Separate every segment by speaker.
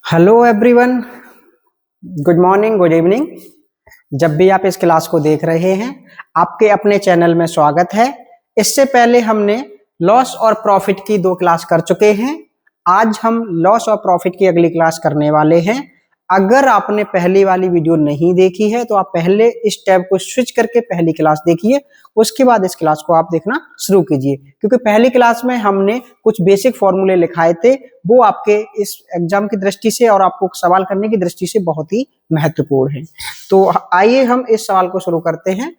Speaker 1: Hello everyone, good morning, good evening. जब भी आप इस क्लास को देख रहे हैं, आपके अपने चैनल में स्वागत है। इससे पहले हमने लॉस और प्रॉफिट की 2 क्लास कर चुके हैं। आज हम लॉस और प्रॉफिट की अगली क्लास करने वाले हैं। अगर आपने पहली वाली वीडियो नहीं देखी है तो आप पहले इस टैब को स्विच करके पहली क्लास देखिए, उसके बाद इस क्लास को आप देखना शुरू कीजिए, क्योंकि पहली क्लास में हमने कुछ बेसिक फॉर्मूले लिखाए थे, वो आपके इस एग्जाम की दृष्टि से और आपको सवाल करने की दृष्टि से बहुत ही महत्वपूर्ण है। तो आइए हम इस सवाल को शुरू करते हैं।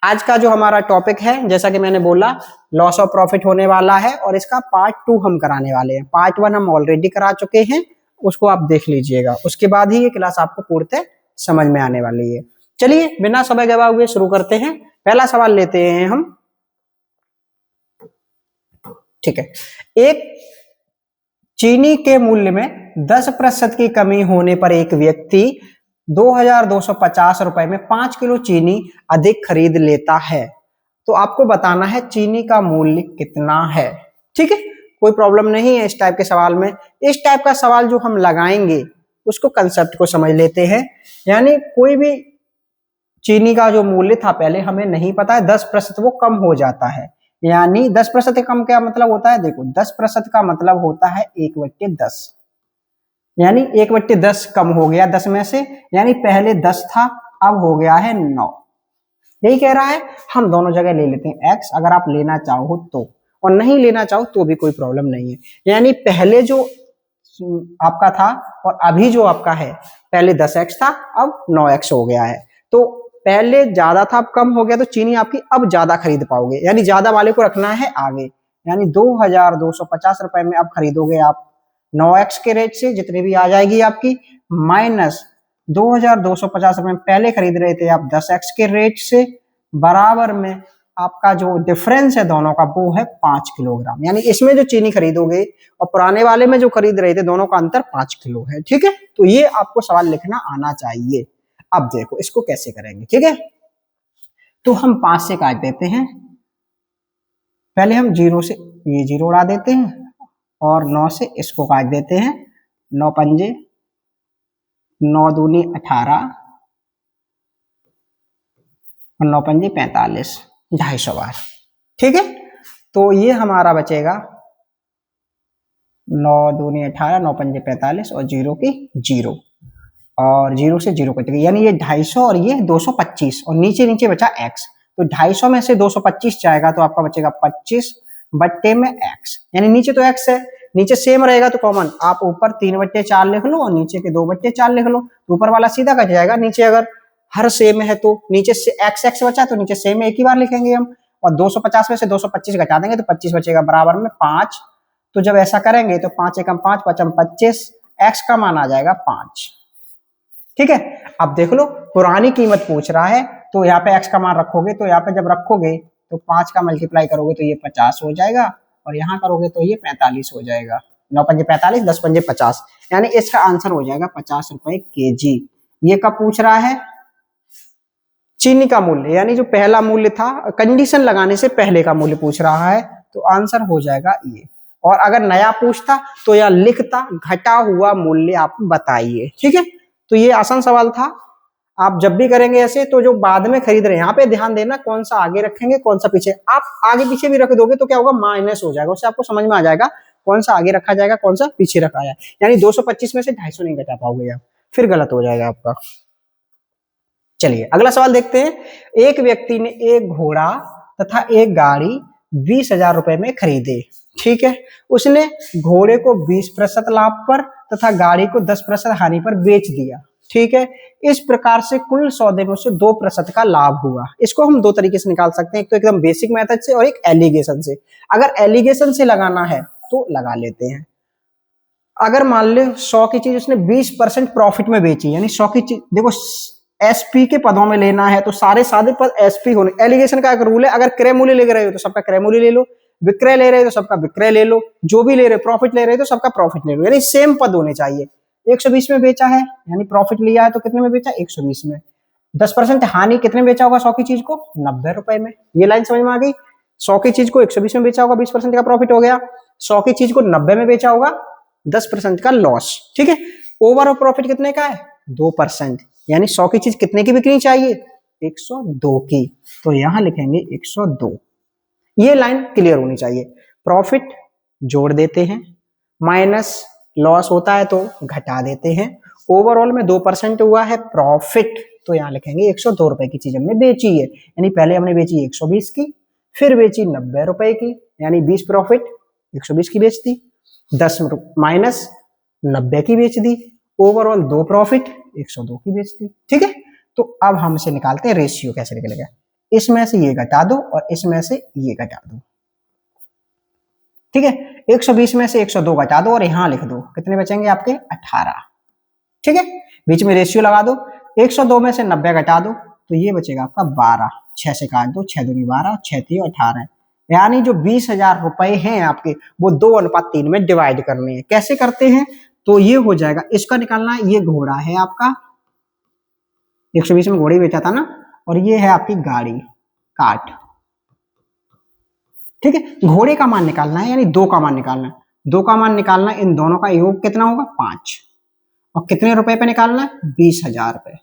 Speaker 1: आज का जो हमारा टॉपिक है, जैसा कि मैंने बोला, लॉस ऑफ प्रॉफिट होने वाला है और इसका पार्ट 2 हम कराने वाले हैं। पार्ट 1 हम ऑलरेडी करा चुके हैं, उसको आप देख लीजिएगा, उसके बाद ही ये क्लास आपको पूर्णतः समझ में आने वाली है। चलिए बिना समय गवाए हुए शुरू करते हैं। पहला सवाल लेते हैं हम। ठीक है, एक चीनी के मूल्य में 10% की कमी होने पर एक व्यक्ति 2250 रुपए में 5 किलो चीनी अधिक खरीद लेता है। तो आपको बताना है चीनी का मूल्य कितना है। ठीक है, कोई प्रॉब्लम नहीं है इस टाइप के सवाल में। इस टाइप का सवाल जो हम लगाएंगे उसको कंसेप्ट को समझ लेते हैं। यानी कोई भी चीनी का जो मूल्य था पहले हमें नहीं पता है, 10% वो कम हो जाता है। यानी 10% कम क्या मतलब होता है? देखो, 10% का मतलब होता है 1/10। यानी 1/10 कम हो गया 10 में से, यानी पहले 10 था, अब हो गया है 9। यही कह रहा है। हम दोनों जगह ले लेते हैं x, अगर आप लेना चाहो तो, और नहीं लेना चाहो तो भी कोई प्रॉब्लम नहीं है। यानी पहले जो आपका था और अभी जो आपका है, पहले 10x था, अब 9x हो गया है। तो पहले ज्यादा था, अब कम हो गया, तो चीनी आपकी अब ज्यादा खरीद पाओगे। यानी ज्यादा वाले को रखना है आगे। यानी 2250 रुपए में अब खरीदोगे आप 9x के रेट से, जितने भी आ जाएगी आपकी, माइनस 2250 रुपए में पहले खरीद रहे थे आप 10x के रेट से, बराबर में आपका जो डिफरेंस है दोनों का वो है 5 किलोग्राम। यानी इसमें जो चीनी खरीदोगे और पुराने वाले में जो खरीद रहे थे, दोनों का अंतर 5 किलो है। ठीक है, तो ये आपको सवाल लिखना आना चाहिए। अब देखो इसको कैसे करेंगे। ठीक है, तो हम 5 से काट देते हैं। पहले हम 0 से ये 0 उड़ा देते हैं और 9 से इसको काट देते हैं। 9 पंजे 9 दूनी 18 और 9 पंजे 45, 250 बार। ठीक है, तो ये हमारा बचेगा 9 दूनी 18, 9 पंजे 45 और 0 की 0, और 0 से 0 कट गई। यानी ये 250 और ये 225, और नीचे नीचे बचा x। तो 250 में से 225 जाएगा तो आपका बचेगा 25 बट्टे में x। यानी नीचे तो x है, नीचे सेम रहेगा तो कॉमन आप ऊपर 3/4 लिख लो और नीचे के 2/4 लिख लो, तो ऊपर वाला सीधा कट जाएगा। नीचे अगर हर सेम है तो नीचे से x बचा तो नीचे सेम एक ही बार लिखेंगे हम, और 250 में से 225 घटा देंगे तो 25 बचेगा, बराबर में 5। तो जब ऐसा करेंगे तो 5 एकम 5, 5 25, x का मान आ जाएगा 5। ठीक है, अब देख लो पुरानी कीमत पूछ रहा है, तो यहाँ पे x का मान रखोगे, तो यहाँ पे जब रखोगे तो 5 का मल्टीप्लाई करोगे तो ये 50 हो जाएगा, और यहाँ करोगे तो ये 45 हो जाएगा। 9 पंजे 45, 10 पंजे 50, यानी इसका आंसर हो जाएगा 50 रुपए kg। ये कब पूछ रहा है? चीनी का मूल्य, यानी जो पहला मूल्य था, कंडीशन लगाने से पहले का मूल्य पूछ रहा है, तो आंसर हो जाएगा ये। और अगर नया पूछता तो यह लिखता घटा हुआ मूल्य आप बताइए। ठीक है, तो ये आसान सवाल था। आप जब भी करेंगे ऐसे, तो जो बाद में खरीद रहे हैं यहाँ पे ध्यान देना, कौन सा आगे रखेंगे कौन सा पीछे। आप आगे पीछे भी रख दोगे तो क्या होगा, माइनस हो जाएगा, उससे आपको समझ में आ जाएगा कौन सा आगे रखा जाएगा कौन सा पीछे रखा जाए। यानी 225 में से 250 नहीं घटा पाओगे आप, फिर गलत हो जाएगा आपका। चलिए अगला सवाल देखते हैं। एक व्यक्ति ने एक घोड़ा तथा एक गाड़ी 20,000 रुपए में खरीदे। ठीक है, उसने घोड़े को 20% लाभ पर तथा गाड़ी को 10% हानि पर बेच दिया। ठीक है, इस प्रकार से कुल सौदे में से 2% का लाभ हुआ। इसको हम 2 तरीके से निकाल सकते हैं, एक तो एकदम बेसिक मेथड से और एक एलिगेशन से। अगर एलिगेशन से लगाना है तो लगा लेते हैं। अगर मान ले 100 की चीज उसने 20% प्रॉफिट में बेची, यानी 100 की चीज, देखो एसपी के पदों में लेना है तो सारे सादे पद एसपी होने। एलिगेशन का एक रूल है, अगर क्रय मूल्य ले रहे हो तो सबका क्रय मूल्य ले लो, विक्रय ले रहे हो तो सबका विक्रय ले लो, जो भी ले रहे हो प्रॉफिट ले रहे हो तो सबका प्रॉफिट ले लो, यानी सेम पद होने चाहिए। 120 में बेचा है, यानी प्रॉफिट लिया है तो कितने में बेचा, 120 में। 10% हानि, कितने में बेचा होगा 100 की चीज को, 90 रुपए में। ये लाइन समझ में आ गई। 100 की चीज को 120 में बेचा होगा, 20% का प्रॉफिट हो गया। 100 की चीज को 90 में बेचा होगा, 10% का लॉस। ठीक है, ओवरऑल प्रॉफिट कितने का है 2%, यानी 100 की चीज कितने की बिकनी चाहिए 102 की, तो यहां लिखेंगे 102। ये लाइन क्लियर होनी चाहिए। प्रॉफिट जोड़ देते हैं, माइनस लॉस होता है तो घटा देते हैं, ओवरऑल में 2% हुआ है प्रॉफिट, तो यहाँ लिखेंगे 102 रुपए की चीज हमने बेची है, यानी पहले हमने बेची 120 की, फिर बेची 90 रुपए की, यानी 20 प्रॉफिट 120 की बेच दी, 10 माइनस 90 की बेच दी, ओवरऑल 2 प्रॉफिट 102 की बेच दी। ठीक है, तो अब हम इसे निकालते हैं, रेशियो कैसे निकलेगा, इसमें से ये घटा दो और इसमें से ये घटा दो। ठीक है, 120 में से 102 घटा दो और यहां लिख दो, कितने बचेंगे आपके 18। ठीक है, बीच में रेशियो लगा दो, 102 में से 90 घटा दो तो ये बचेगा आपका 12, 6 से काट दो, 6 दूनी 12, 6 3 18, यानी जो 20,000 रुपए हैं आपके वो 2:3 में डिवाइड करने हैं। कैसे करते हैं, तो ये हो जाएगा, इसका निकालना, ये घोड़ा है आपका, 120 में घोड़े बेचा था ना, और ये है आपकी गाड़ी काट। ठीक है, घोड़े का मान निकालना है, यानी 2 का मान निकालना है, 2 का मान निकालना है, इन दोनों का योग कितना होगा 5, और कितने रुपए पे निकालना है 20,000 रुपए।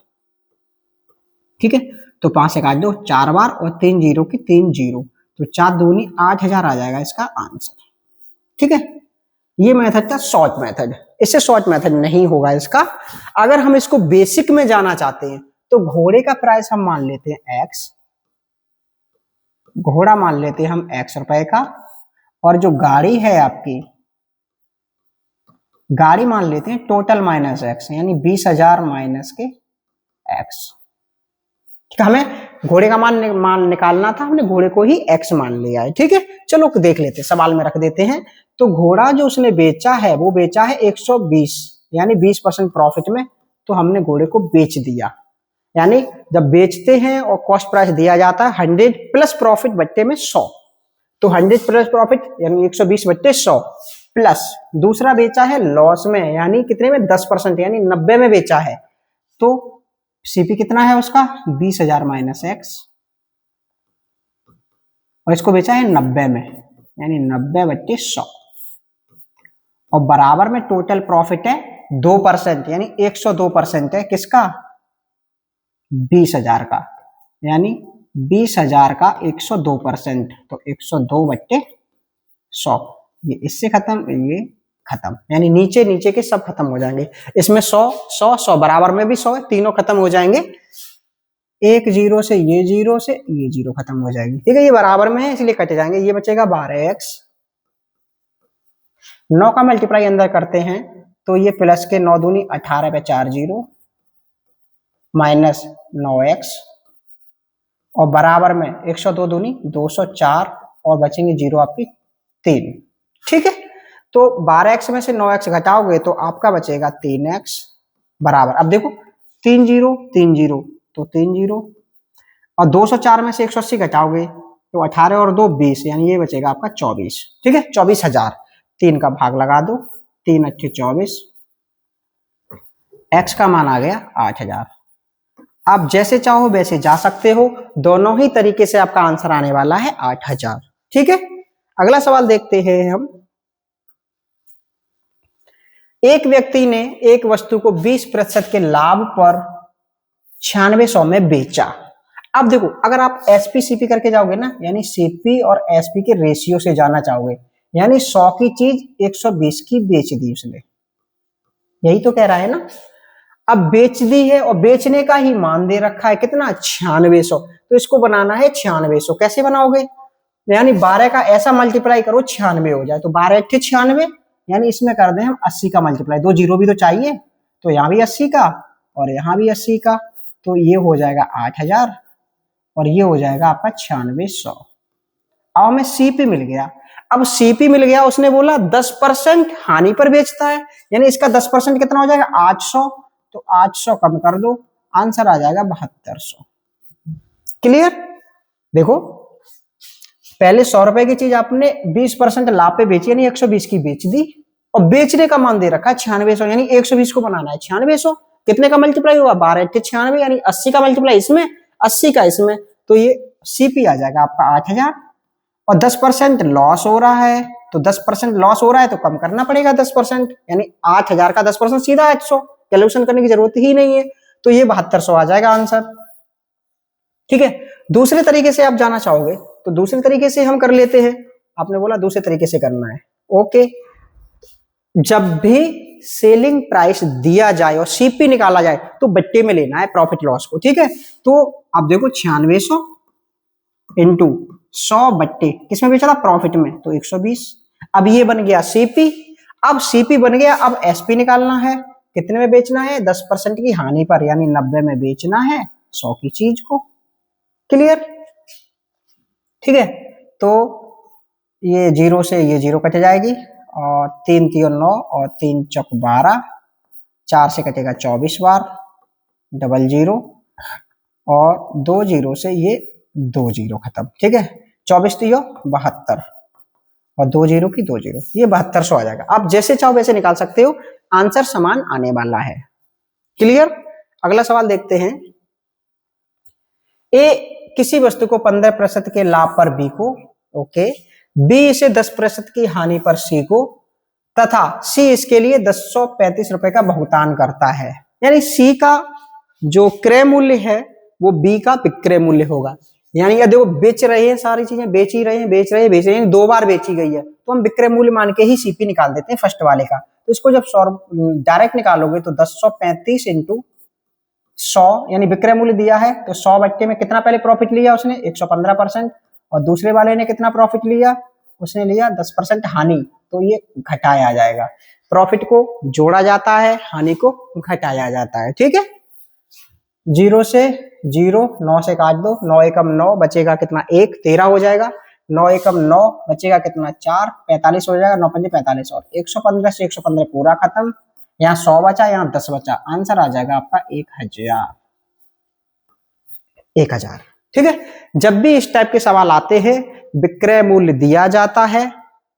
Speaker 1: ठीक है, तो 5 से काट दो 4 बार और 3 जीरो की 3 जीरो, तो 4 दूनी 8,000 आ जाएगा इसका आंसर। ठीक है, ये मेथड था शॉर्ट मेथड, इससे शॉर्ट मेथड नहीं होगा इसका। अगर हम इसको बेसिक में जाना चाहते हैं तो घोड़े का प्राइस हम मान लेते हैं x, घोड़ा मान लेते हैं हम x रुपए का, और जो गाड़ी है आपकी गाड़ी मान लेते हैं टोटल माइनस x, यानी 20,000 माइनस के x। हमें घोड़े का मान निकालना था, हमने घोड़े को ही x मान लिया है। ठीक है, चलो देख लेते हैं, सवाल में रख देते हैं। तो घोड़ा जो उसने बेचा है वो बेचा है 120, यानी 20% प्रॉफिट में, तो हमने घोड़े को बेच दिया। यानी जब बेचते हैं और कॉस्ट प्राइस दिया जाता है 100 प्लस प्रॉफिट बट्टे में 100, तो 100 प्लस प्रॉफिट यानी 120 बट्टे 100, प्लस दूसरा बेचा है लॉस में, यानी कितने में 10%, यानी 90 में बेचा है, तो सीपी कितना है उसका 20,000 माइनस एक्स, और इसको बेचा है 90 में, यानी 90 बट्टे 100, और बराबर में टोटल प्रॉफिट है 2%, यानी 102% है किसका 20,000 का, यानी 20,000 का 102%, तो 102 बट्टे 100, ये इससे खत्म, ये खत्म, यानी नीचे नीचे के सब खत्म हो जाएंगे। इसमें 100 100 100 बराबर में भी 100 है, तीनों खत्म हो जाएंगे, एक जीरो से ये जीरो खत्म हो जाएगी। ठीक है, ये बराबर में है इसलिए कट जाएंगे, ये बचेगा 12x, 9 का मल्टीप्लाई अंदर करते हैं तो ये प्लस के 9 दूनी 18 पे 4 जीरो माइनस 9x, और बराबर में 102 दूनी 204, और बचेंगे जीरो आपकी 3। ठीक है, तो 12x में से 9x घटाओगे तो आपका बचेगा 3x बराबर, अब देखो 3 जीरो तो 3 जीरो, और 204 में से 180 घटाओगे तो 18 और 2 20, यानी ये बचेगा आपका 24। ठीक है, 24,000, 3 का भाग लगा दो, 3 अट्ठे 24, x का मान आ गया 8,000। आप जैसे चाहो वैसे जा सकते हो, दोनों ही तरीके से आपका आंसर आने वाला है 8,000। ठीक है, अगला सवाल देखते हैं हम। एक व्यक्ति ने एक वस्तु को 20% के लाभ पर 9600 में बेचा। अब देखो, अगर आप एसपी सीपी करके जाओगे ना, यानी सीपी और एसपी के रेशियो से जाना चाहोगे, यानी 100 की चीज 120 की बेच दी उसने, यही तो कह रहा है ना। अब बेच दी है और बेचने का ही मान दे रखा है कितना 9600, तो इसको बनाना है 9600। कैसे बनाओगे, यानी 12 का ऐसा मल्टीप्लाई करो 96 हो जाए, तो 12 अट्ठे 96, यानी इसमें कर दें हम 80 का मल्टीप्लाई, 2 जीरो भी तो चाहिए, तो यहाँ भी 80 का और यहाँ भी 80 का, तो ये हो जाएगा 8,000 और ये हो जाएगा आपका 9600। अब हमें सीपी मिल गया। अब सीपी मिल गया, उसने बोला 10% हानि पर बेचता है, यानी इसका 10% कितना हो जाएगा 800, तो 800 कम कर दो, आंसर आ जाएगा 7200। क्लियर। देखो, पहले 100 रुपए की चीज आपने 20% लाभ पे बेची, यानी 120 की बेच दी, और बेचने का मान दे रखा है 9600, यानी 120 को बनाना है 9600। कितने का मल्टीप्लाई हुआ 12 अट्ठे 96, यानी 80 का मल्टीप्लाई इसमें 80 का इसमें, तो ये सीपी आ जाएगा आपका 8,000, और 10% लॉस हो रहा है, तो 10% लॉस हो रहा है तो कम करना पड़ेगा 10%, यानी 8,000 का 10% सीधा 800, कैलकुलेशन करने की जरूरत ही नहीं है, तो ये 7200 आ जाएगा आंसर। ठीक है, दूसरे तरीके से आप जाना चाहोगे तो दूसरे तरीके से हम कर लेते हैं। आपने बोला दूसरे तरीके से करना है, ओके। जब भी सेलिंग प्राइस दिया जाए और सीपी निकाला जाए तो बट्टे में लेना है प्रॉफिट लॉस को। ठीक है, तो आप देखो 9600 इंटू 100 बट्टे किसमें बेचा था, प्रॉफिट में, तो 120। अब ये बन गया सीपी। अब सीपी बन गया, अब एसपी निकालना है। कितने में बेचना है, 10% की हानि पर, यानी 90 में बेचना है 100 की चीज को। क्लियर? ठीक है, तो ये 0 से ये 0 कट जाएगी, और 3 3 9 और 3 चौक 12, 4 से कटेगा 24 बार, डबल 0, और 2 0 से ये 2 0 खत्म। ठीक है, 24 3 72, और 2 0 की 2 0, ये 7200 आ जाएगा। आप जैसे चाहो वैसे निकाल सकते हो, आंसर समान आने वाला है। क्लियर? अगला सवाल देखते हैं। ए किसी वस्तु को 15% के लाभ पर बी को, ओके, बी इसे 10% की हानि पर सी को, तथा सी इसके लिए 1035 रुपए का भुगतान करता है। यानी सी का जो क्रय मूल्य है वो बी का विक्रय मूल्य होगा। यानी यदि वो बेच रहे हैं, सारी चीजें बेच ही रहे हैं, बेच रहे हैं, 2 बार बेची गई है, तो हम विक्रय मूल्य मान के ही सीपी निकाल देते हैं फर्स्ट वाले का। तो इसको जब डायरेक्ट निकालोगे तो 1035 इंटू 100, यानी विक्रय मूल्य दिया है तो 100 बट्टे में कितना पहले प्रॉफिट लिया उसने, 115%, और दूसरे वाले ने कितना प्रॉफिट लिया, उसने लिया 10% हानि, तो ये घटाया जाएगा। प्रॉफिट को जोड़ा जाता है, हानि को घटाया जाता है। ठीक है, 0 से 0, 9 से काट दो, 9 एकम 9, बचेगा कितना, 1, 13 हो जाएगा, 9 एकम 9, बचेगा कितना, 4, 45 हो जाएगा, 9 पंजे 45, और 115 से 115 पूरा खत्म, यहाँ 100 बचा, यहाँ 10 बचा, आंसर आ जाएगा आपका 1000। ठीक है, जब भी इस टाइप के सवाल आते हैं, विक्रय मूल्य दिया जाता है,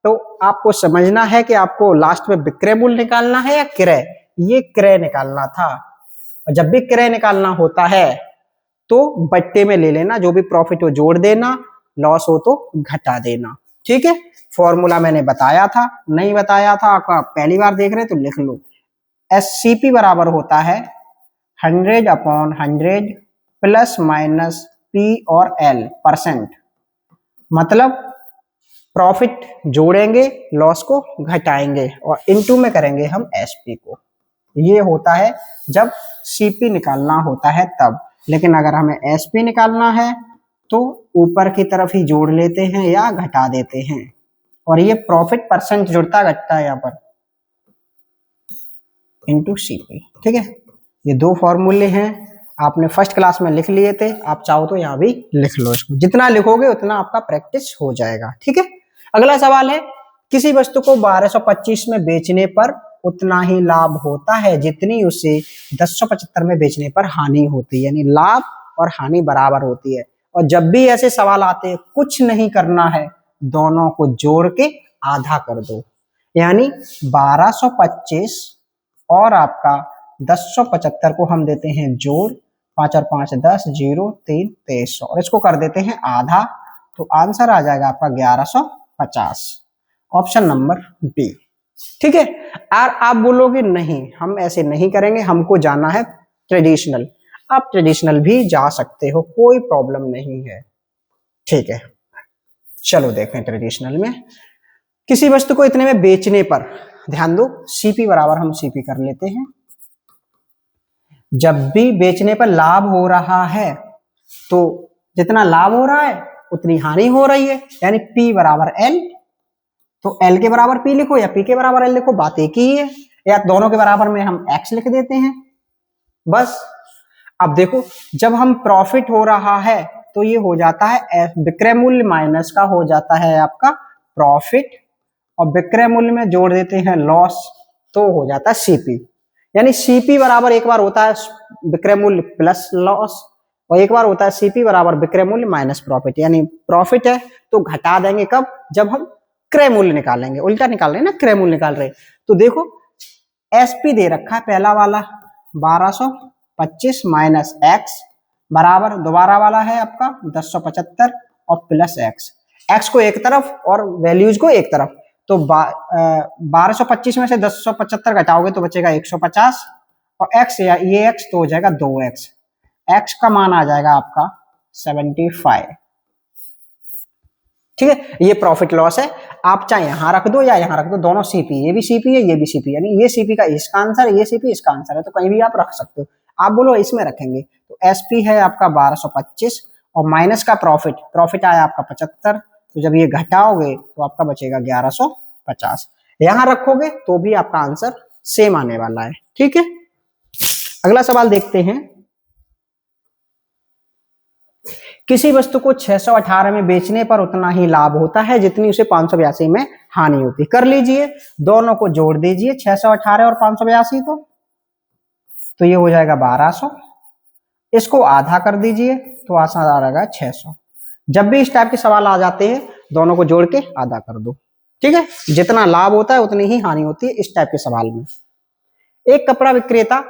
Speaker 1: तो आपको समझना है कि आपको लास्ट में विक्रय मूल्य निकालना है या क्रय, ये क्रय निकालना था। और जब भी क्रय निकालना होता है तो बट्टे में ले लेना, जो भी प्रॉफिट हो जोड़ देना, लॉस हो तो घटा देना। ठीक है, फॉर्मूला मैंने बताया था, नहीं बताया था आपका पहली बार देख रहे तो लिख लो। एससीपी बराबर होता है 100/100 प्लस माइनस पी और एल परसेंट, मतलब प्रॉफिट जोड़ेंगे, लॉस को घटाएंगे, और इनटू में करेंगे हम एसपी को। ये होता है जब सीपी निकालना होता है तब। लेकिन अगर हमें एसपी निकालना है तो ऊपर की तरफ ही जोड़ लेते हैं या घटा देते हैं, और ये प्रॉफिट परसेंट जुड़ता घटता है यहाँ पर, इनटू सीपी। ठीक है, ये 2 फॉर्मूले हैं, आपने फर्स्ट क्लास में लिख लिए थे, आप चाहो तो यहाँ भी लिख लो इसको, जितना लिखोगे उतना आपका प्रैक्टिस हो जाएगा। ठीक है, अगला सवाल है, किसी वस्तु को 1225 में बेचने पर उतना ही लाभ होता है जितनी उसे 1075 में बेचने पर हानि होती है, यानी लाभ और हानि बराबर होती है। और जब भी ऐसे सवाल आते हैं, कुछ नहीं करना है, दोनों को जोड़ के आधा कर दो, यानी 1225 और आपका 1075 को हम देते हैं जोड़, 5 और 5 10, 0 3 2300, और इसको कर देते हैं आधा, तो आंसर आ जाएगा आपका 1150, ऑप्शन नंबर बी। ठीक है, और आप बोलोगे नहीं हम ऐसे नहीं करेंगे, हमको जाना है ट्रेडिशनल, आप ट्रेडिशनल भी जा सकते हो, कोई प्रॉब्लम नहीं है। ठीक है, चलो देखें ट्रेडिशनल में। किसी वस्तु को इतने में बेचने पर, ध्यान दो, सीपी बराबर हम सीपी कर लेते हैं। जब भी बेचने पर लाभ हो रहा है तो जितना लाभ हो रहा है उतनी हानि हो रही है, यानी P बराबर L, तो L के बराबर P लिखो या P के बराबर L लिखो, बात एक ही है, या दोनों के बराबर में हम X लिख देते हैं बस। अब देखो, जब हम प्रॉफिट हो रहा है तो ये हो जाता है विक्रय मूल्य माइनस का हो जाता है आपका प्रॉफिट, और विक्रय मूल्य में जोड़ देते हैं लॉस, तो हो जाता है सीपी। यानी सीपी बराबर एक बार होता है विक्रय मूल्य प्लस लॉस, और एक बार होता है सीपी बराबर विक्रय मूल्य माइनस प्रॉफिट। यानी प्रॉफिट है तो घटा देंगे कब, जब हम क्रय मूल्य निकालेंगे, उल्टा निकाल रहे हैं ना, क्रय मूल्य निकाल रहे हैं। तो देखो एसपी दे रखा है पहला वाला 1225 माइनस एक्स बराबर दोबारा वाला है आपका 1075 और प्लस एक्स। एक्स को एक तरफ और वैल्यूज को एक तरफ। तो 1225 में से 1075 घटाओगे तो बचेगा 150 और एक्स या ये एक्स तो हो जाएगा 2x। एक्स का मान आ जाएगा आपका 75। ठीक है, ये प्रॉफिट लॉस है। आप चाहे यहां रख दो या यहां रख दो, दोनों सीपी, ये भी सीपी है ये भी सीपी, यानी ये सीपी का इसका आंसर है, ये सीपी इसका आंसर है, तो कहीं भी आप रख सकते हो। आप बोलो इसमें रखेंगे तो एसपी है आपका 1225 और माइनस का प्रॉफिट आया आपका 75, तो जब ये घटाओगे तो आपका बचेगा 1150। यहां रखोगे तो भी आपका आंसर सेम आने वाला है। ठीक है, अगला सवाल देखते हैं। किसी वस्तु को 618 में बेचने पर उतना ही लाभ होता है जितनी उसे 582 में हानि होती है। कर लीजिए, दोनों को जोड़ दीजिए, 618 और 582 को, तो ये हो जाएगा 1200। इसको आधा कर दीजिए तो आसान आ रहेगा 600। जब भी इस टाइप के सवाल आ जाते हैं दोनों को जोड़ के आधा कर दो। ठीक है, जितना लाभ होता है उतनी ही हानि होती है इस टाइप के सवाल में। एक कपड़ा विक्रेता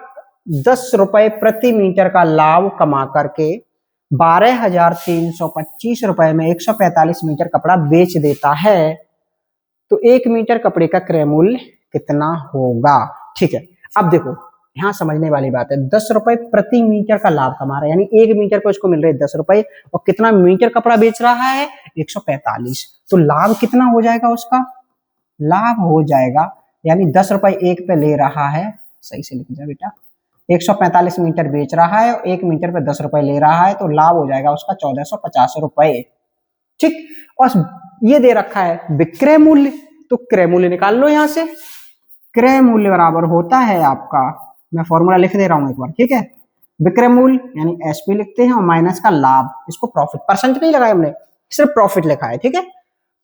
Speaker 1: 10 रुपए प्रति मीटर का लाभ कमा करके 12,325 रुपए में 145 मीटर कपड़ा बेच देता है, तो 1 मीटर कपड़े का क्रय मूल्य कितना होगा। ठीक है, अब देखो यहां समझने वाली बात है, 10 रुपए प्रति मीटर का लाभ कमा रहा है, यानी 1 मीटर को इसको मिल रहे 10 रुपए और कितना मीटर कपड़ा बेच रहा है 145, तो लाभ कितना हो जाएगा उसका, लाभ हो जाएगा यानी 10 रुपए 1 पे ले रहा है, सही से लिख जा बेटा, 145 मीटर बेच रहा है और 1 मीटर पे 10 रुपए ले रहा है, तो लाभ हो जाएगा उसका 1450 रुपए। ठीक, और ये दे रखा है विक्रय मूल्य, तो क्रय मूल्य निकाल लो यहां से। क्रय मूल्य बराबर होता है आपका, मैं फॉर्मूला लिख दे रहा हूं एक बार, ठीक है, विक्रय मूल्य यानी एसपी लिखते हैं और माइनस का लाभ, इसको प्रॉफिट, परसेंट नहीं लगाया हमने, सिर्फ प्रॉफिट लिखा है। ठीक है,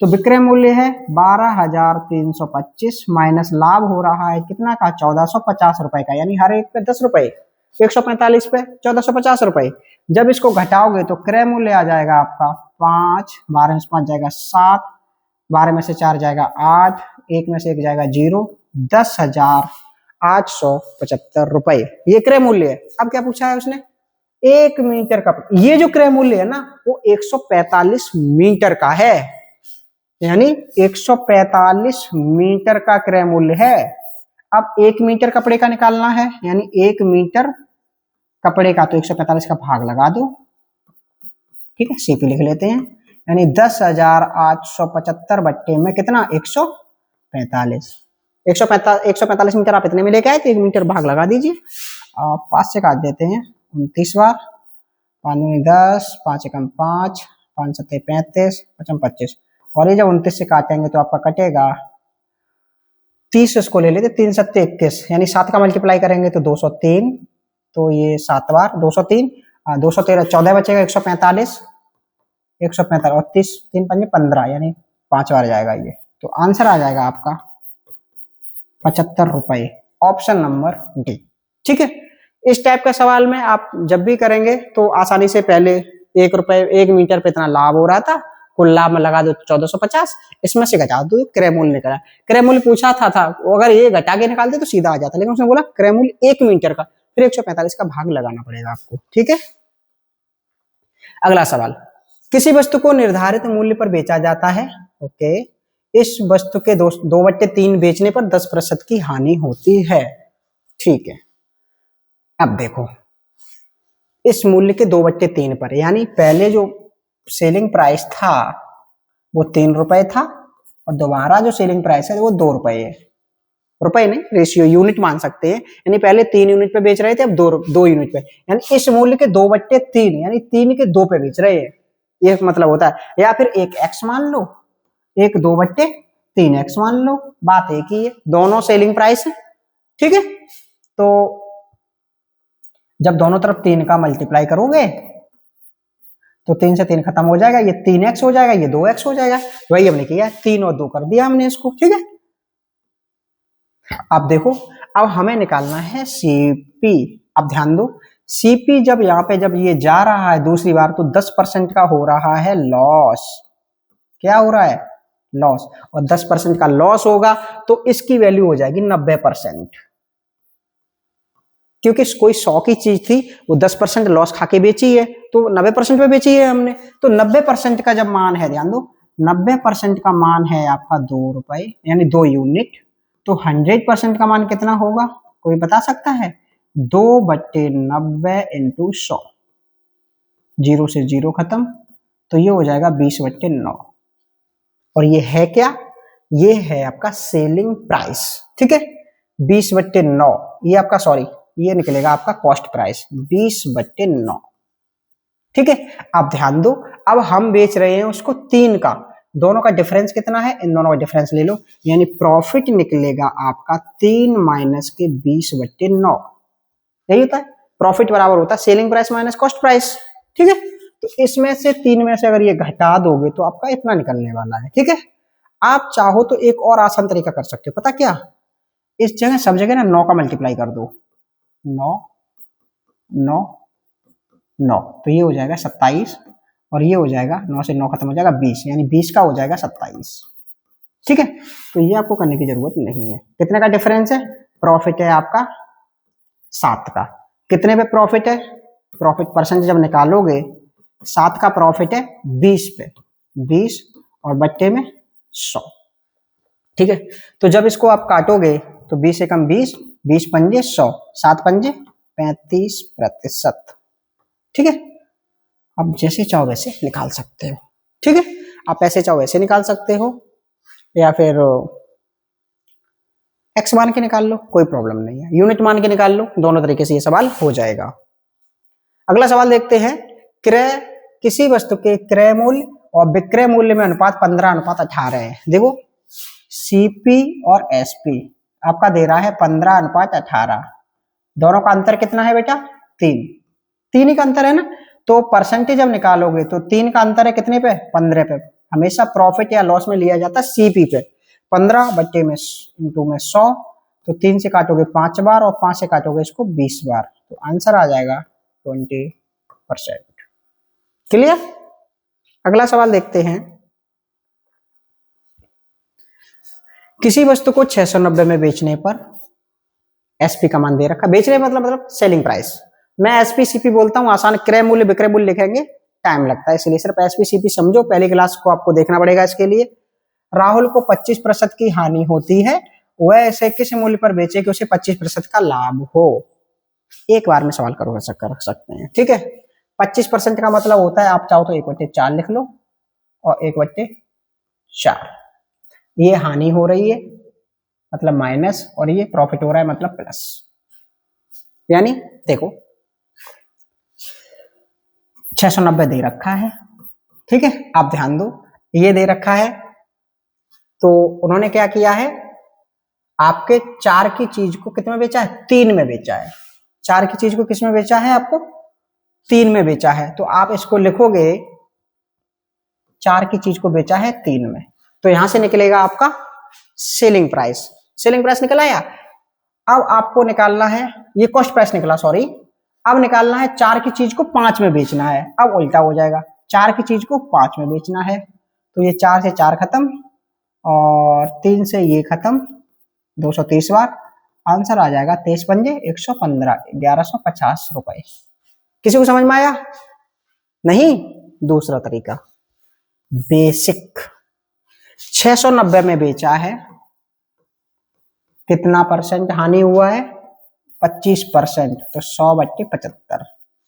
Speaker 1: तो विक्रय मूल्य है 12,325 माइनस लाभ हो रहा है कितना का 1450 रुपए का, यानी हर एक पे 10 रुपए, 145 पे 1450 रुपए। जब इसको घटाओगे तो क्रय मूल्य आ जाएगा आपका 5, 12 में से 5 जाएगा 7, 12 में से 4 जाएगा 8, 1 में से 1 जाएगा 0, 10,875 रुपए, ये क्रय मूल्य है। अब क्या पूछा है उसने, 1 मीटर का, ये जो क्रय मूल्य है ना वो 145 मीटर का है, यानी 145 मीटर का क्रय मूल्य है। अब 1 मीटर कपड़े का निकालना है, यानी 1 मीटर कपड़े का, तो 145 का भाग लगा दो। ठीक है, सीपी लिख लेते हैं, यानी 10,875 बट्टे में कितना 145, 145 मीटर आप इतने में लेके आए तो 1 मीटर भाग लगा दीजिए। 5 से काट देते हैं 29 बार, 5 में 10, 5 एकम 5, 5 सत्ते 35, 5 25, और ये जब 29 से काटेंगे तो आपका कटेगा 30, इसको ले लेते 3 सत्ते 21, यानी 7 का मल्टीप्लाई करेंगे तो 203, तो ये 7 बार 203, 213, 14 बचेगा 145, 145 और 30, 3 पंजे 15, यानी 5 बार जाएगा ये, तो आंसर आ जाएगा आपका 75 रुपए, ऑप्शन नंबर डी। ठीक है, इस टाइप का सवाल में आप जब भी करेंगे तो आसानी से पहले 1 रुपए 1 मीटर पे इतना लाभ हो रहा था, कुल लाभ में लगा दो 1450, इसमें से घटा दो क्रय मूल्य निकला। क्रय मूल्य पूछा था अगर ये घटा के निकालते तो सीधा आ जाता, लेकिन उसने बोला क्रय मूल्य 1 मीटर का, फिर 145 का भाग लगाना पड़ेगा आपको। ठीक है, अगला सवाल, किसी वस्तु को निर्धारित मूल्य पर बेचा जाता है, ओके, इस वस्तु के 2/3 बेचने पर 10% की हानि होती है। ठीक है, अब देखो इस मूल्य के 2/3 पर, यानी पहले जो सेलिंग प्राइस था वो 3 रुपए था और दोबारा जो सेलिंग प्राइस है वो 2 रुपए है, रुपए नहीं रेशियो यूनिट मान सकते हैं, यानी पहले 3 यूनिट पे बेच रहे थे अब 2 यूनिट पे, यानी इस मूल्य के 2/3 यानी 3 के 2 पे बेच रहे हैं, ये मतलब होता है। या फिर एक x मान लो, एक 2/3 x मान लो, बात एक ही है, दोनों सेलिंग प्राइस है। ठीक है, तो जब दोनों तरफ 3 का मल्टीप्लाई करोगे तो 3 से 3 खत्म हो जाएगा, ये 3x हो जाएगा, ये 2x हो जाएगा, वही हमने किया 3 और 2 कर दिया हमने इसको। ठीक है, अब देखो अब हमें निकालना है सीपी। अब ध्यान दो, सीपी जब यहाँ पे जब ये जा रहा है दूसरी बार तो 10% का हो रहा है लॉस, क्या हो रहा है लॉस, और 10% का लॉस होगा तो इसकी वैल्यू हो जाएगी 90%, क्योंकि कोई 100 की चीज थी वो 10% लॉस खा के बेची है तो 90% पे बेची है हमने, तो 90% का जब मान है, ध्यान दो 90% का मान है आपका 2 रुपए यानी 2 यूनिट, तो 100% का मान कितना होगा, कोई बता सकता है? 2/90 इंटू 100, 0 से 0 खत्म, तो ये हो जाएगा 20/9। और ये है क्या? ये है आपका सेलिंग प्राइस, ठीक है। 20/9 ये आपका, सॉरी ये निकलेगा आपका कॉस्ट प्राइस 20/9, ठीक है। आप ध्यान दो, अब हम बेच रहे हैं उसको 3 का, दोनों का डिफरेंस कितना है, इन दोनों का डिफरेंस ले लो, यानी प्रॉफिट निकलेगा आपका 3 माइनस के 20/9, यही होता है। प्रॉफिट बराबर होता है selling price minus cost price, ठीक है। तो इसमें से 3 में से अगर ये घटा दोगे तो आपका इतना निकलने वाला है, ठीक है। आप चाहो तो एक और आसान तरीका कर सकते हो, पता क्या, इस जगह सब जगह ना 9 का मल्टीप्लाई कर दो, 9 9 9, तो ये हो जाएगा 27, और ये हो जाएगा 9 से 9 खत्म हो जाएगा 20, यानी 20 का हो जाएगा 27, ठीक है। तो ये आपको करने की जरूरत नहीं है। कितने का डिफरेंस है? प्रॉफिट है आपका 7 का। कितने पे प्रॉफिट है? प्रॉफिट परसेंटेज जब निकालोगे 7 का प्रॉफिट है 20 पे, 20 और बट्टे में 100, ठीक है। तो जब इसको आप काटोगे तो 20 से कम 20, 20 पंजे 100, 7 पंजे 35%, ठीक है। आप जैसे चाहो वैसे निकाल सकते हो, ठीक है। आप ऐसे चाहो वैसे निकाल सकते हो, या फिर एक्स मान के निकाल लो, कोई प्रॉब्लम नहीं है, यूनिट मान के निकाल लो, दोनों तरीके से ये सवाल हो जाएगा। अगला सवाल देखते हैं, क्रय, किसी वस्तु के क्रय मूल्य और विक्रय मूल्य में अनुपात 15:18 है। देखो सीपी और एसपी आपका दे रहा है 15:18, दोनों का अंतर कितना है बेटा? 3 ही का अंतर है ना, तो परसेंटेज जब निकालोगे तो 3 का अंतर है कितने पे? 15 पे। हमेशा प्रॉफिट या लॉस में लिया जाता है सीपी पे। 15 बट्टे में इंटू में 100, तो 3 से काटोगे 5 बार और 5 से काटोगे इसको 20 बार, तो आंसर आ जाएगा 20%। क्लियर? अगला सवाल देखते हैं, किसी वस्तु को 690 में बेचने पर एसपी का मान दे रखा, बेचने मतलब सेलिंग प्राइस, मैं एसपी सीपी बोलता हूं, आसान, क्रय मूल्य विक्रय मूल्य लिखेंगे टाइम लगता है, इसलिए सिर्फ एसपी सीपी समझो, पहली क्लास को आपको देखना पड़ेगा इसके लिए। राहुल को 25% की हानि होती है, वह ऐसे किस मूल्य पर बेचे कि उसे 25% का लाभ हो। एक बार में सवाल कर सकते हैं, ठीक है। 25% का मतलब होता है, आप चाहो तो 1/4 लिख लो और 1/4, ये हानि हो रही है मतलब माइनस, और ये प्रॉफिट हो रहा है मतलब प्लस। यानी देखो 690 दे रखा है, ठीक है, आप ध्यान दो, ये दे रखा है, तो उन्होंने क्या किया है, आपके 4 की चीज को कितने में बेचा है? 3 में बेचा है। 4 की चीज को किस में बेचा है? आपको 3 में बेचा है, तो आप इसको लिखोगे 4 की चीज को बेचा है 3 में, तो यहां से निकलेगा आपका सेलिंग प्राइस। सेलिंग प्राइस निकल आया। अब आपको निकालना है, ये कॉस्ट प्राइस निकला, सॉरी, अब निकालना है 4 की चीज को 5 में बेचना है। अब उल्टा हो जाएगा, 4 की चीज को 5 में बेचना है, तो ये 4 से 4 खत्म और 3 से ये खत्म, 230 बार, आंसर आ जाएगा 23 पंजे 115, 1150 रुपए। किसी को समझ में आया? नहीं? दूसरा तरीका, बेसिक, 690 में बेचा है, कितना परसेंट हानि हुआ है? 25%, तो 100/75,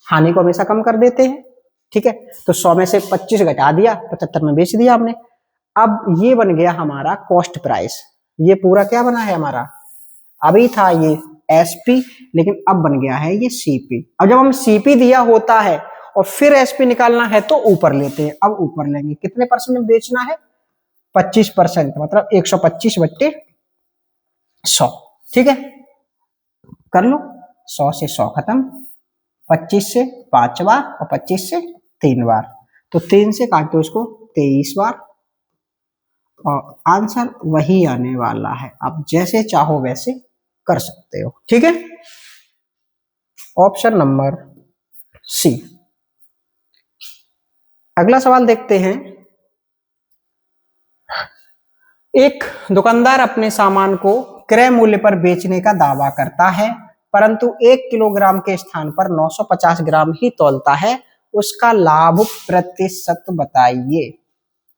Speaker 1: हानि को हमेशा कम कर देते हैं, ठीक है। तो 100 में से 25 घटा दिया, 75 में बेच दिया आपने। अब ये बन गया हमारा कॉस्ट प्राइस, ये पूरा क्या बना है हमारा, अभी था ये एसपी, लेकिन अब बन गया है ये सीपी। अब जब हम सीपी दिया होता है और फिर एसपी निकालना है तो ऊपर लेते हैं, अब ऊपर लेंगे, कितने परसेंट में बेचना है? 25%, मतलब 125/100, ठीक है, कर लो, 100 से 100 खत्म, 25 से 5 बार और 25 से 3 बार, तो 3 से काटो इसको 23 बार, और आंसर वही आने वाला है। आप जैसे चाहो वैसे कर सकते हो, ठीक है। Option number C. अगला सवाल देखते हैं, एक दुकानदार अपने सामान को क्रय मूल्य पर बेचने का दावा करता है, परंतु 1 किलोग्राम के स्थान पर 950 ग्राम ही तौलता है, उसका लाभ प्रतिशत बताइए,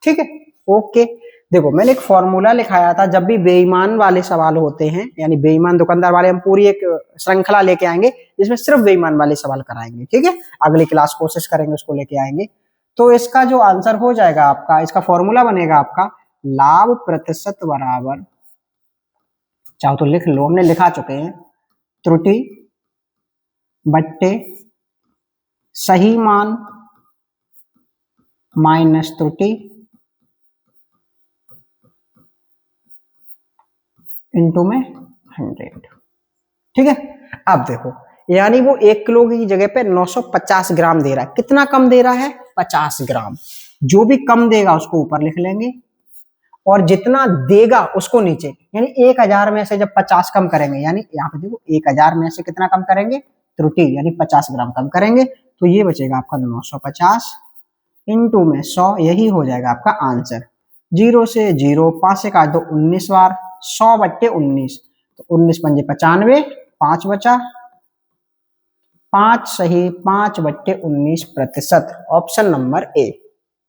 Speaker 1: ठीक है। ओके। देखो मैंने एक फॉर्मूला लिखाया था, जब भी बेईमान वाले सवाल होते हैं, यानी बेईमान दुकानदार वाले, हम पूरी एक श्रृंखला लेके आएंगे जिसमें सिर्फ बेईमान वाले सवाल कराएंगे, ठीक है। अगली क्लास कोशिश करेंगे उसको लेके आएंगे। तो इसका जो आंसर हो जाएगा आपका, इसका फॉर्मूला बनेगा आपका लाभ प्रतिशत बराबर, चाहो तो लिख लो, हमने लिखा चुके हैं, त्रुटि बट्टे सही मान माइनस त्रुटि इंटू में 100, ठीक है। अब देखो, यानी वो 1 किलो की जगह पे 950 ग्राम दे रहा है। कितना कम दे रहा है? 50 ग्राम। जो भी कम देगा उसको ऊपर लिख लेंगे और जितना देगा उसको नीचे, यानी 1000 में से जब 50 कम करेंगे, यानी यहाँ पे देखो 1000 में से कितना कम करेंगे? त्रुटि, यानी 50 ग्राम कम करेंगे, तो ये बचेगा आपका 950 इंटू में 100, यही हो जाएगा आपका आंसर। 0 से 0, 5 से काट दो 19 बार, 100 बट्टे 19, तो 19 पंजे 95, 5 बचा, 5 सही, 5 बट्टे 19%, ऑप्शन नंबर ए,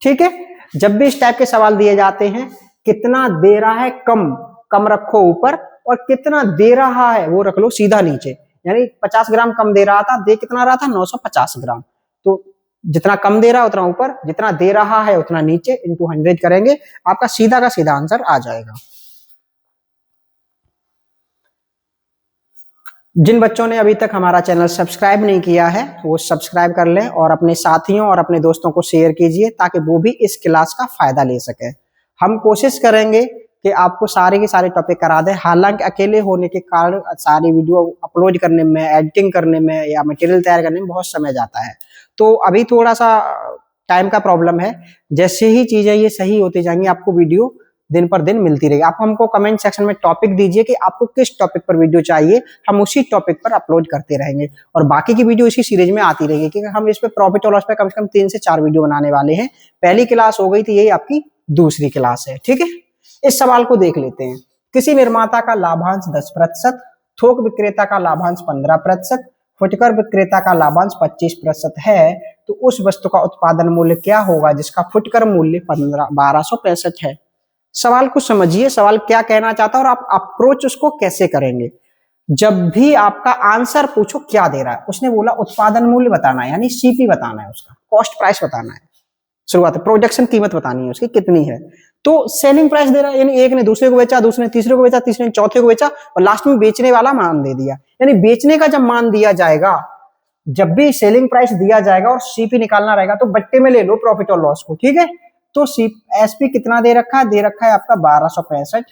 Speaker 1: ठीक है। जब भी इस टाइप के सवाल दिए जाते हैं, कितना दे रहा है कम, कम रखो ऊपर, और कितना दे रहा है वो रख लो सीधा नीचे। यानी 50 ग्राम कम दे रहा था, दे कितना रहा था? 950 ग्राम। तो जितना कम दे रहा है उतना ऊपर, जितना दे रहा है उतना नीचे, इंटू 100 करेंगे, आपका सीधा का सीधा आंसर आ जाएगा। जिन बच्चों ने अभी तक हमारा चैनल सब्सक्राइब नहीं किया है वो सब्सक्राइब कर लें और अपने साथियों और अपने दोस्तों को शेयर कीजिए ताकि वो भी इस क्लास का फायदा ले सके। हम कोशिश करेंगे कि आपको सारे के सारे टॉपिक करा दें, हालांकि अकेले होने के कारण सारी वीडियो अपलोड करने में, एडिटिंग करने में या मटेरियल तैयार करने में बहुत समय जाता है, तो अभी थोड़ा सा टाइम का प्रॉब्लम है। जैसे ही चीजें ये सही होती जाएंगी आपको वीडियो दिन पर दिन मिलती रहेगी। आप हमको कमेंट सेक्शन में टॉपिक दीजिए कि आपको किस टॉपिक पर वीडियो चाहिए, हम उसी टॉपिक पर अपलोड करते रहेंगे और बाकी की वीडियो इसी सीरीज में आती रहेगी, क्योंकि हम इस पे प्रॉफिट और लॉस पे कम से कम 3 से 4 वीडियो बनाने वाले हैं। पहली क्लास हो गई थी, यही आपकी दूसरी क्लास है, ठीक है। इस सवाल को देख लेते हैं। किसी निर्माता का लाभांश 10%, थोक विक्रेता का लाभांश 15%, फुटकर विक्रेता का लाभांश 25% है, तो उस वस्तु का उत्पादन मूल्य क्या होगा जिसका फुटकर मूल्य 1265 है। सवाल को समझिए, सवाल क्या कहना चाहता है और आप अप्रोच उसको कैसे करेंगे। जब भी आपका आंसर पूछो क्या दे रहा है, उसने बोला उत्पादन मूल्य बताना है, यानी सीपी बताना है, उसका कॉस्ट प्राइस बताना है। शुरुआत है, प्रोडक्शन कीमत बतानी है उसकी कितनी है, तो सेलिंग प्राइस दे रहा है, यानी एक ने दूसरे को बेचा, दूसरे ने तीसरे को बेचा, तीसरे ने चौथे को बेचा और लास्ट में बेचने वाला मान दे दिया। यानी बेचने का जब मान दिया जाएगा, जब भी सेलिंग प्राइस दिया जाएगा और सीपी निकालना रहेगा, तो बट्टे में ले लो प्रॉफिट और लॉस को, ठीक है। तो एसपी कितना दे रखा है? दे रखा है आपका 1265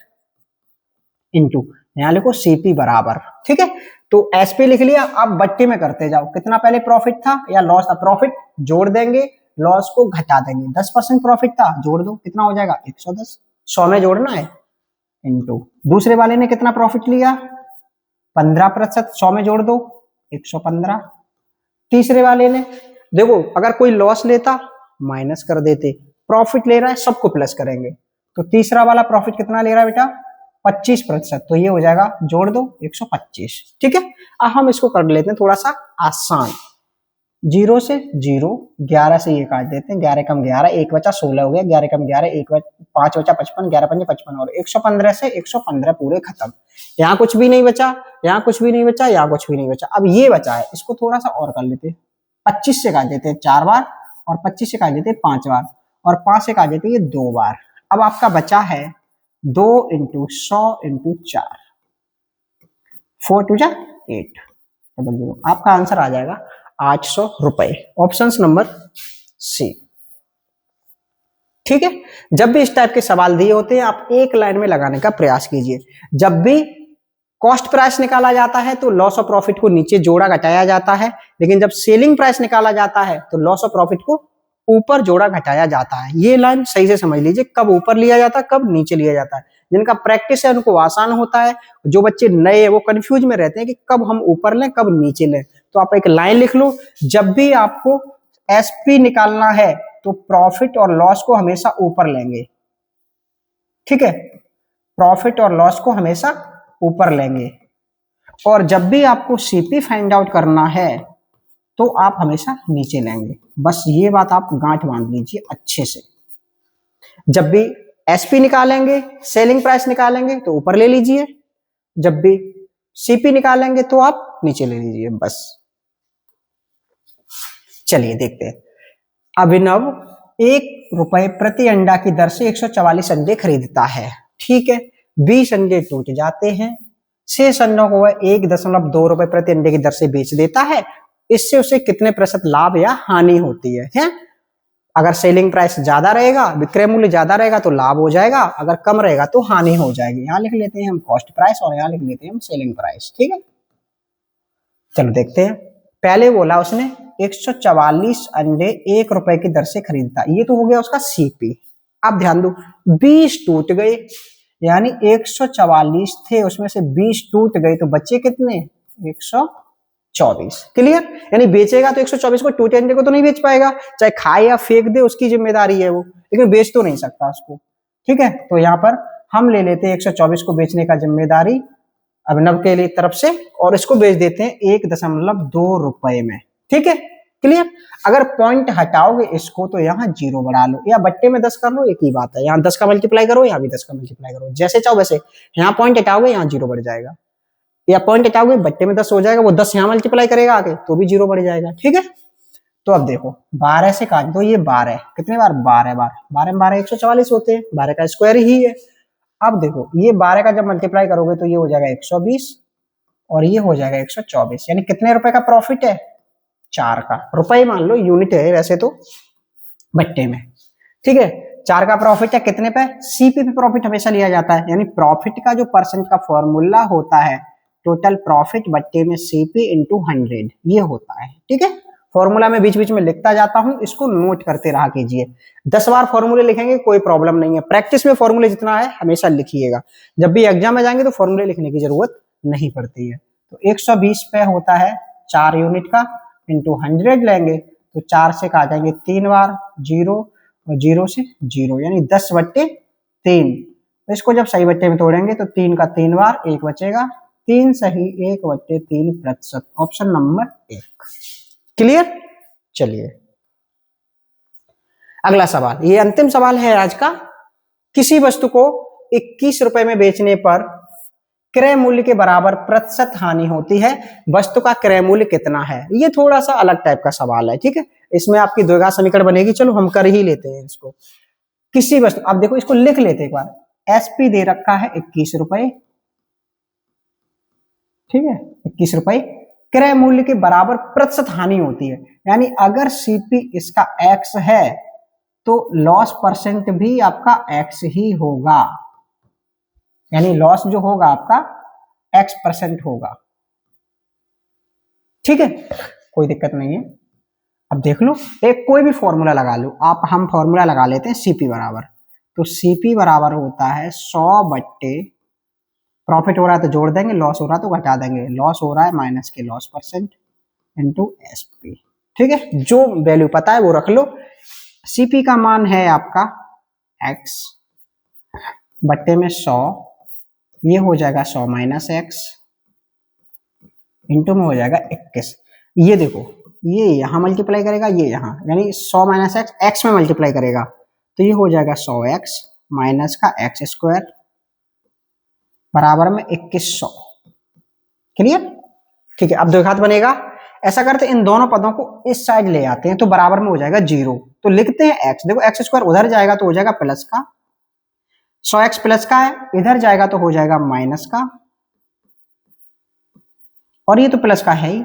Speaker 1: इंटू, यहां लिखो सीपी बराबर, ठीक है। तो एसपी लिख लिया, अब बट्टे में करते जाओ, कितना पहले प्रॉफिट था या लॉस था? प्रॉफिट जोड़ देंगे, लॉस को घटा देंगे। 10% प्रॉफिट था, जोड़ दो, कितना हो जाएगा? 110, 100 में जोड़ना है, इंटू दूसरे वाले ने कितना प्रॉफिट लिया? 15%, 100 में जोड़ दो, 115। तीसरे वाले ने, देखो अगर कोई लॉस लेता माइनस कर देते, प्रॉफिट ले रहा है सबको प्लस करेंगे, तो तीसरा वाला प्रॉफिट कितना ले रहा है बेटा? 25%, तो ये हो जाएगा, जोड़ दो 125, ठीक है। अब हम इसको कर लेते हैं थोड़ा सा आसान। 0 से 0, 11 से ये काट देते हैं, 11 कम 11, 1 बचा 16 हो गया, 11 कम 11, 5 बचा 55, 11 पंजे 55 और 115 से 115 पूरे खत्म। यहाँ कुछ भी नहीं बचा, यहाँ कुछ भी नहीं बचा, यहाँ कुछ भी नहीं बचा। अब ये बचा है, इसको थोड़ा सा और कर लेते हैं। 25 से काट देते हैं 4 बार और 25 से काट देते हैं 5 बार और 5 से काट देते हैं ये 2 बार। अब आपका बचा है 2 इंटू 100 इंटू 4, 4 टू जा 8, आपका आंसर आ जाएगा 800 रुपए, ऑप्शन नंबर सी, ठीक है। जब भी इस टाइप के सवाल दिए होते हैं, आप एक लाइन में लगाने का प्रयास कीजिए। जब भी कॉस्ट प्राइस निकाला जाता है तो लॉस ऑफ प्रॉफिट को नीचे जोड़ा घटाया जाता है, लेकिन जब सेलिंग प्राइस निकाला जाता है तो लॉस ऑफ प्रॉफिट को ऊपर जोड़ा घटाया जाता है। ये लाइन सही से समझ लीजिए, कब ऊपर लिया जाता है, कब नीचे लिया जाता है। जिनका प्रैक्टिस है उनको आसान होता है, जो बच्चे नए हैं वो कंफ्यूज में रहते हैं कि कब हम ऊपर लें कब नीचे लें। तो आप एक लाइन लिख लो, जब भी आपको एसपी निकालना है तो प्रॉफिट और लॉस को हमेशा ऊपर लेंगे, ठीक है, प्रॉफिट और लॉस को हमेशा ऊपर लेंगे। और जब भी आपको सीपी फाइंड आउट करना है तो आप हमेशा नीचे लेंगे। बस ये बात आप गांठ बांध लीजिए अच्छे से। जब भी एसपी निकालेंगे, सेलिंग प्राइस निकालेंगे तो ऊपर ले लीजिए, जब भी सीपी निकालेंगे तो आप नीचे ले लीजिए, बस। चलिए देखते हैं। अभिनव 1 रुपए प्रति अंडा की दर से 144 अंडे खरीदता है, ठीक है। 20 अंडे टूट जाते हैं, शेष अंडों को वह 1.2 रुपए प्रति अंडे की दर से बेच देता है। इससे उसे कितने प्रतिशत लाभ या हानि होती है? अगर सेलिंग प्राइस ज्यादा रहेगा, विक्रय मूल्य ज्यादा रहेगा तो लाभ हो जाएगा, अगर कम रहेगा तो हानि हो जाएगी। यहां लिख लेते हैं हम कॉस्ट प्राइस और यहां लिख लेते हैं हम सेलिंग प्राइस, ठीक है। चलो देखते हैं। पहले बोला उसने 144 अंडे 1 रुपए की दर से खरीदता, ये तो हो गया उसका सीपी। अब ध्यान दो, 20 टूट गए, यानी 144 थे, उसमें से 20 टूट गए तो बचे कितने? 124। क्लियर? यानी बेचेगा तो 124 को, टूटे अंडे को तो नहीं बेच पाएगा, चाहे खाए या फेंक दे उसकी जिम्मेदारी है वो, लेकिन बेच तो नहीं सकता उसको, ठीक है। तो यहाँ पर हम ले लेते हैं 124 को बेचने का जिम्मेदारी अभिनव के लिए तरफ से, और इसको बेच देते हैं 1.2 रुपए में, ठीक है। क्लियर? अगर पॉइंट हटाओगे इसको तो यहाँ 0 बढ़ा लो या बट्टे में 10 कर लो, एक ही बात है। यहाँ 10 का मल्टीप्लाई करो, यहाँ भी 10 का मल्टीप्लाई करो, जैसे चाहो वैसे। यहाँ पॉइंट हटाओगे यहाँ 0 बढ़ जाएगा, या पॉइंट हटाओगे बट्टे में 10 हो जाएगा, वो 10 यहाँ मल्टीप्लाई करेगा आगे तो भी 0 बढ़ जाएगा, ठीक है। तो अब देखो 12 से काट दो, ये 12 कितने बार? 12 बार, 12 में 12 144 होते हैं, 12 का स्क्वायर ही है। अब देखो ये 12 का जब मल्टीप्लाई करोगे तो ये हो जाएगा 120 और ये हो जाएगा 124, यानी कितने रुपए का प्रॉफिट है? 4 का। रुपए मान लो, यूनिट है वैसे तो बट्टे में, ठीक है। 4 का प्रॉफिट है, कितने पे? सीपी पे प्रॉफिट हमेशा लिया जाता है, यानी प्रॉफिट का जो परसेंट का फॉर्मूला होता है टोटल प्रॉफिट बट्टे में सीपी इंटू 100, ये होता है, ठीक है। फॉर्मूला में बीच बीच में लिखता जाता हूं, इसको नोट करते रहा कीजिए। 10 बार फॉर्मूले लिखेंगे कोई प्रॉब्लम नहीं है, प्रैक्टिस में फॉर्मूले जितना है हमेशा लिखिएगा, जब भी एग्जाम में जाएंगे तो फॉर्मूले लिखने की जरूरत नहीं पड़ती है। तो 120 पे होता है 4 यूनिट का, इंटू 100 लेंगे तो 4 से काटेंगे 3 बार 0 और 0 से 0, यानी 10/3। तो इसको जब सही बट्टे में तोड़ेंगे तो 3 का 3 बार 1 बचेगा, 3 सही 1/3%, ऑप्शन नंबर 1। क्लियर? चलिए अगला सवाल, ये अंतिम सवाल है आज का। किसी वस्तु को 21 रुपए में बेचने पर क्रय मूल्य के बराबर प्रतिशत हानि होती है, वस्तु का क्रय मूल्य कितना है? ये थोड़ा सा अलग टाइप का सवाल है, ठीक है। इसमें आपकी द्विघात समीकरण बनेगी, चलो हम कर ही लेते हैं इसको। किसी वस्तु, अब देखो इसको लिख लेते एक बार। एसपी दे रखा है 21 रुपए, ठीक है, 21 रुपए, क्रय मूल्य के बराबर प्रतिशत हानि होती है, यानी अगर सीपी इसका एक्स है तो लॉस परसेंट भी आपका एक्स ही होगा, यानी लॉस जो होगा आपका x% होगा, ठीक है, कोई दिक्कत नहीं है। अब देख लो, एक कोई भी फॉर्मूला लगा लो आप, हम फॉर्मूला लगा लेते हैं सीपी बराबर, तो सीपी बराबर होता है 100 बट्टे, प्रॉफिट हो रहा है तो जोड़ देंगे, लॉस हो रहा है तो घटा देंगे, लॉस हो रहा है माइनस के लॉस परसेंट इंटू एसपी, ठीक है। जो वैल्यू पता है वो रख लो। सीपी का मान है आपका x बट्टे में 100, ये हो जाएगा 100 माइनस एक्स, इंटू में हो जाएगा 21। ये देखो, ये यहां मल्टीप्लाई करेगा, ये यहां, यानी 100 माइनस एक्स एक्स में मल्टीप्लाई करेगा तो ये हो जाएगा 100x माइनस का एक्स स्क्वायर बराबर में 2100। क्लियर? ठीक है। अब द्विघात बनेगा, ऐसा करते इन दोनों पदों को इस साइड ले आते हैं तो बराबर में हो जाएगा 0, तो लिखते हैं x। देखो एक्स स्क्वायर उधर जाएगा तो हो जाएगा प्लस का, 100x प्लस का है, इधर जाएगा तो हो जाएगा माइनस का, और ये तो प्लस का है ही,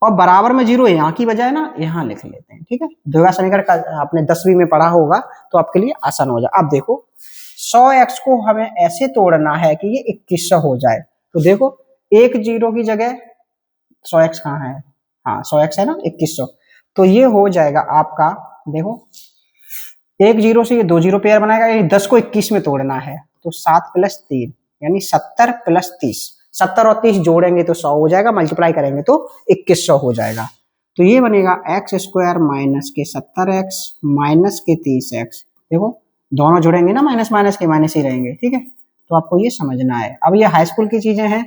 Speaker 1: और बराबर में 0 यहाँ की बजाय ना यहाँ लिख लेते हैं, ठीक है। द्विघात समीकरण का आपने 10वीं में पढ़ा होगा तो आपके लिए आसान हो जाए। अब देखो 100x को हमें ऐसे तोड़ना है कि ये 2100 हो जाए, तो देखो एक 0 की जगह 100x कहाँ है, हाँ 100x है ना, 2100, तो ये हो जाएगा आपका, देखो एक 0 से ये 2 0 पेयर बनाएगा, यानी 10 को 21 में तोड़ना है, तो 7 + 3 यानी 70 + 30, 70 और 30 जोड़ेंगे तो 100 हो जाएगा, मल्टीप्लाई करेंगे तो 2100 हो जाएगा। तो ये बनेगा x स्क्वायर माइनस के 70x माइनस के 30x, देखो दोनों जुड़ेंगे ना, माइनस माइनस के माइनस ही रहेंगे, ठीक है। तो आपको ये समझना है। अब ये हाई स्कूल की चीजें हैं,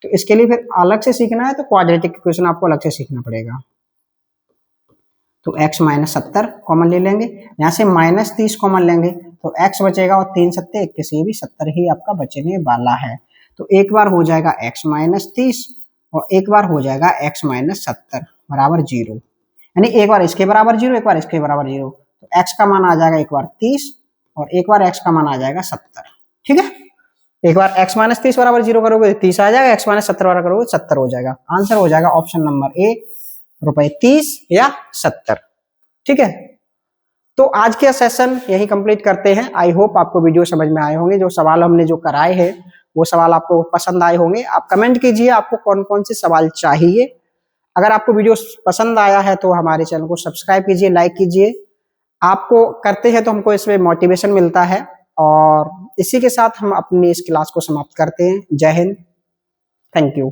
Speaker 1: तो इसके लिए फिर अलग से सीखना है तो क्वाड्रेटिक इक्वेशन आपको अलग से सीखना पड़ेगा। तो x माइनस 70 कॉमन ले लेंगे, यहाँ से माइनस 30 कॉमन लेंगे तो x बचेगा और 3 सत्ते 21, ये भी 70 ही आपका बचने वाला है। तो एक बार हो जाएगा x माइनस 30 और एक बार हो जाएगा x माइनस 70 बराबर 0, यानी एक बार इसके बराबर 0, एक बार इसके बराबर 0। तो x का मान आ जाएगा एक बार 30 और एक बार x का मान आ जाएगा 70। ठीक है, एक बार x माइनस 30 बराबर 0 करोगे 30 आ जाएगा, x माइनस 70 बराबर करोगे 70 हो जाएगा। आंसर हो जाएगा ऑप्शन नंबर ए, रुपए 30 या 70। ठीक है, तो आज के सेशन यही कंप्लीट करते हैं। आई होप आपको वीडियो समझ में आए होंगे, जो सवाल हमने जो कराए हैं वो सवाल आपको पसंद आए होंगे। आप कमेंट कीजिए आपको कौन कौन से सवाल चाहिए। अगर आपको वीडियो पसंद आया है तो हमारे चैनल को सब्सक्राइब कीजिए, लाइक कीजिए। आपको करते हैं तो हमको इसमें मोटिवेशन मिलता है। और इसी के साथ हम अपनी इस क्लास को समाप्त करते हैं। जय हिंद, थैंक यू।